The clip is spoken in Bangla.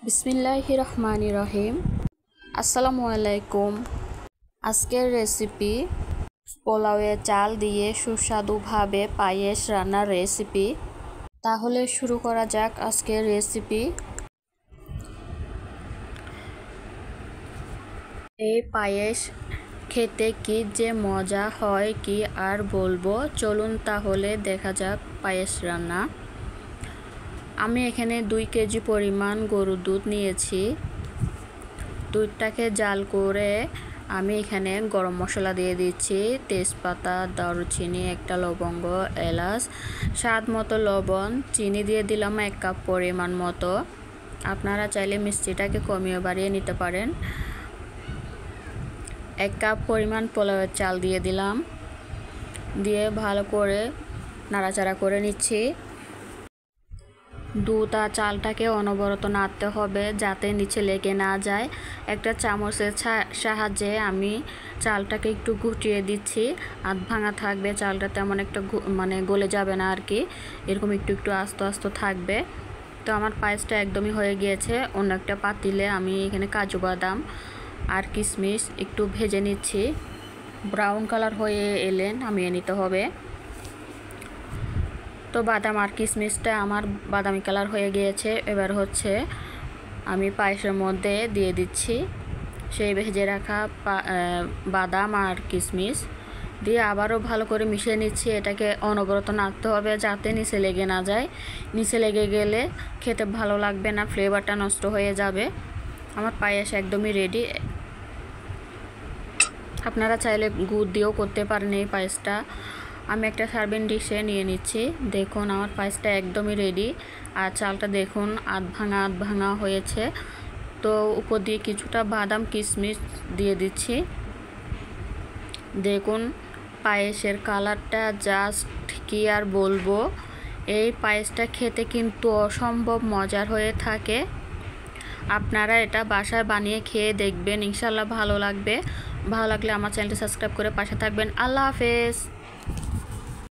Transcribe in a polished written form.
বিসমিল্লাহির রহমানির রহিম। আসসালামু আলাইকুম। আজকের রেসিপি পোলাওয়ের চাল দিয়ে সুস্বাদুভাবে পায়েস রান্নার রেসিপি। তাহলে শুরু করা যাক আজকের রেসিপি। এই পায়েস খেতে কি যে মজা হয় কি আর বলবো। চলুন তাহলে দেখা যাক পায়েস রান্না। আমি এখানে 2 কেজি পরিমাণ গরুর দুধ নিয়েছি। দুধটাকে জাল করে আমি এখানে গরম মশলা দিয়ে দিচ্ছি, তেজপাতা, দারুচিনি, একটা লবঙ্গ, এলাচ, স্বাদ মতো লবণ, চিনি দিয়ে দিলাম 1 কাপ পরিমাণ মতো। আপনারা চাইলে মিষ্টিটাকে কমিয়ে বাড়িয়ে নিতে পারেন। 1 কাপ পরিমাণ পোলাওয়ের চাল দিয়ে দিলাম, দিয়ে ভালো করে নাড়াচাড়া করে নিচ্ছি। দুধ আর চালটাকে অনবরত নাড়তে হবে যাতে নিচে লেগে না যায়। একটা চামচের সাহায্যে আমি চালটাকে একটু গুটিয়ে দিচ্ছি। আধ ভাঙা থাকবে চালটা, তেমন একটা গলে যাবে না আর কি, এরকম একটু একটু আস্তে আস্তে থাকবে। তো আমার পায়েসটা একদমই হয়ে গিয়েছে। অন্য একটা পাতিলে আমি এখানে কাজু বাদাম আর কিশমিশ একটু ভেজে নিচ্ছি। ব্রাউন কালার হয়ে এলে নামিয়ে নিতে হবে। তো বাদাম আর কিশমিশটা আমার বাদামি কালার হয়ে গিয়েছে। এবার হচ্ছে আমি পায়েসের মধ্যে দিয়ে দিচ্ছি সেই ভেজে রাখা বাদাম আর কিশমিশ দিয়ে আবারও ভালো করে মিশিয়ে নিচ্ছি। এটাকে অনবরত নাড়তে হবে যাতে নিচে লেগে না যায়। নিচে লেগে গেলে খেতে ভালো লাগবে না, ফ্লেভারটা নষ্ট হয়ে যাবে। আমার পায়েস একদমই রেডি। আপনারা চাইলে গুড় দিয়েও করতে পারেন এই পায়েসটা। আমি একটা সার্ভিং ডিশে নিয়ে নিচ্ছি। দেখুন আমার পায়েসটা একদমই রেডি। আর চালটা দেখুন আধ ভাঙা হয়েছে। তো উপর দিয়ে কিছুটা বাদাম কিশমিশ দিয়ে দিচ্ছি। দেখুন পায়েসের কালারটা জাস্ট কি আর বলবো। এই পায়েসটা খেতে কিন্তু অসম্ভব মজার হয়ে থাকে। আপনারা এটা বাসায় বানিয়ে খেয়ে দেখবেন, ইনশাল্লাহ ভালো লাগবে। ভালো লাগলে আমার চ্যানেলটি সাবস্ক্রাইব করে পাশে থাকবেন। আল্লাহ হাফেজ।